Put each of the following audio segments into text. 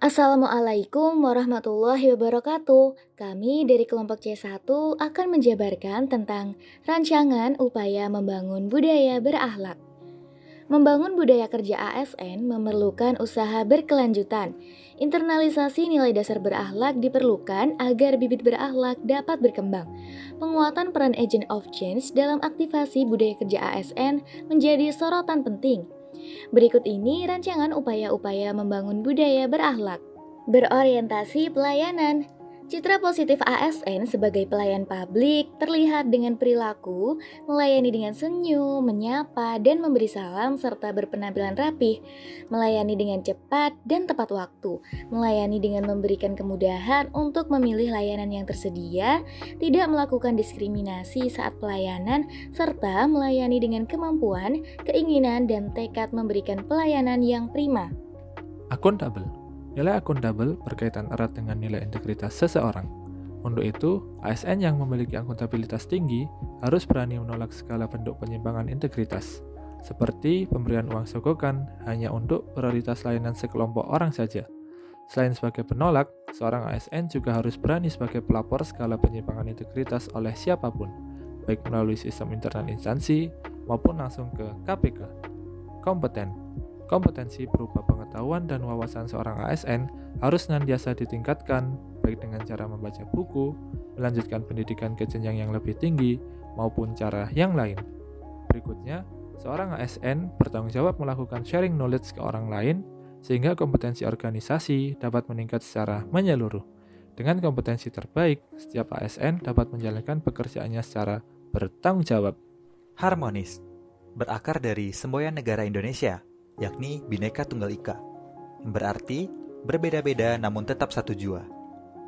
Assalamualaikum warahmatullahi wabarakatuh. Kami dari kelompok C1 akan menjabarkan tentang rancangan upaya membangun budaya berakhlak. Membangun budaya kerja ASN memerlukan usaha berkelanjutan. Internalisasi nilai dasar berakhlak diperlukan agar bibit berakhlak dapat berkembang. Penguatan peran agent of change dalam aktivasi budaya kerja ASN menjadi sorotan penting. Berikut ini rancangan upaya-upaya membangun budaya berakhlak. Berorientasi pelayanan. Citra positif ASN sebagai pelayan publik terlihat dengan perilaku, melayani dengan senyum, menyapa, dan memberi salam serta berpenampilan rapih, melayani dengan cepat dan tepat waktu, melayani dengan memberikan kemudahan untuk memilih layanan yang tersedia, tidak melakukan diskriminasi saat pelayanan, serta melayani dengan kemampuan, keinginan, dan tekad memberikan pelayanan yang prima. Akuntabel. Nilai akuntabel berkaitan erat dengan nilai integritas seseorang. Untuk itu, ASN yang memiliki akuntabilitas tinggi harus berani menolak segala bentuk penyimpangan integritas, seperti pemberian uang sogokan hanya untuk prioritas layanan sekelompok orang saja. Selain sebagai penolak, seorang ASN juga harus berani sebagai pelapor segala penyimpangan integritas oleh siapapun, baik melalui sistem internal instansi maupun langsung ke KPK. Kompeten. Kompetensi berupa pengetahuan dan wawasan seorang ASN harus senantiasa ditingkatkan, baik dengan cara membaca buku, melanjutkan pendidikan ke jenjang yang lebih tinggi, maupun cara yang lain. Berikutnya, seorang ASN bertanggung jawab melakukan sharing knowledge ke orang lain, sehingga kompetensi organisasi dapat meningkat secara menyeluruh. Dengan kompetensi terbaik, setiap ASN dapat menjalankan pekerjaannya secara bertanggung jawab. Harmonis berakar dari semboyan negara Indonesia, yakni Bhinneka Tunggal Ika, yang berarti berbeda-beda namun tetap satu jua.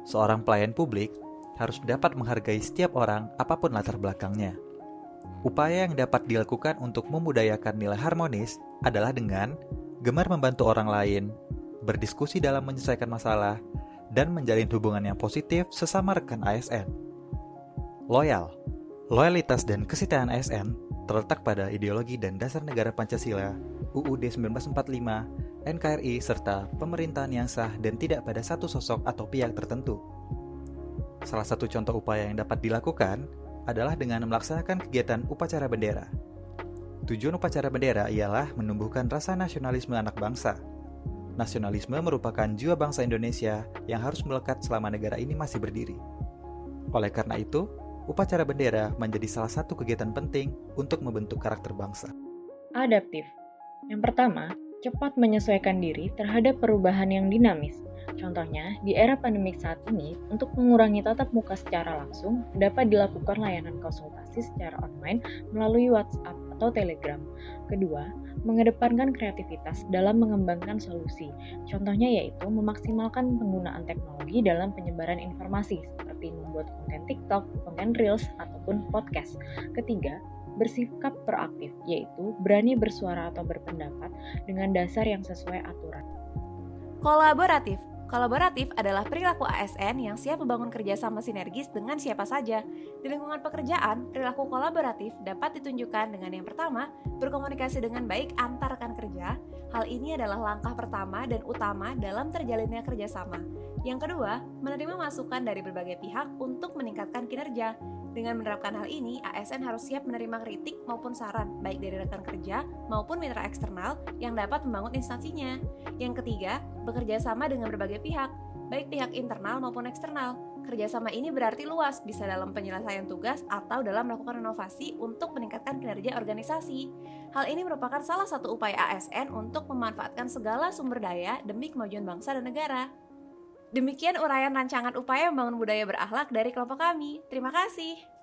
Seorang pelayan publik harus dapat menghargai setiap orang apapun latar belakangnya. Upaya yang dapat dilakukan untuk membudayakan nilai harmonis adalah dengan gemar membantu orang lain, berdiskusi dalam menyelesaikan masalah, dan menjalin hubungan yang positif sesama rekan ASN. Loyalitas dan kesetiaan ASN terletak pada ideologi dan dasar negara Pancasila, UUD 1945, NKRI, serta pemerintahan yang sah dan tidak pada satu sosok atau pihak tertentu. Salah satu contoh upaya yang dapat dilakukan adalah dengan melaksanakan kegiatan upacara bendera. Tujuan upacara bendera ialah menumbuhkan rasa nasionalisme anak bangsa. Nasionalisme merupakan jiwa bangsa Indonesia yang harus melekat selama negara ini masih berdiri. Oleh karena itu, upacara bendera menjadi salah satu kegiatan penting untuk membentuk karakter bangsa. Adaptif. Yang pertama, cepat menyesuaikan diri terhadap perubahan yang dinamis. Contohnya, di era pandemik saat ini, untuk mengurangi tatap muka secara langsung, dapat dilakukan layanan konsultasi secara online melalui WhatsApp atau Telegram. Kedua, mengedepankan kreativitas dalam mengembangkan solusi. Contohnya yaitu memaksimalkan penggunaan teknologi dalam penyebaran informasi, seperti membuat konten TikTok, konten Reels, ataupun podcast. Ketiga, bersikap proaktif, yaitu berani bersuara atau berpendapat dengan dasar yang sesuai aturan. Kolaboratif. Kolaboratif adalah perilaku ASN yang siap membangun kerjasama sinergis dengan siapa saja. Di lingkungan pekerjaan, perilaku kolaboratif dapat ditunjukkan dengan yang pertama, berkomunikasi dengan baik antar rekan kerja. Hal ini adalah langkah pertama dan utama dalam terjalinnya kerjasama. Yang kedua, menerima masukan dari berbagai pihak untuk meningkatkan kinerja. Dengan menerapkan hal ini, ASN harus siap menerima kritik maupun saran, baik dari rekan kerja maupun mitra eksternal yang dapat membangun instansinya. Yang ketiga, bekerja sama dengan berbagai pihak, baik pihak internal maupun eksternal. Kerjasama ini berarti luas, bisa dalam penyelesaian tugas atau dalam melakukan inovasi untuk meningkatkan kinerja organisasi. Hal ini merupakan salah satu upaya ASN untuk memanfaatkan segala sumber daya demi kemajuan bangsa dan negara. Demikian uraian rancangan upaya membangun budaya berakhlak dari kelompok kami. Terima kasih.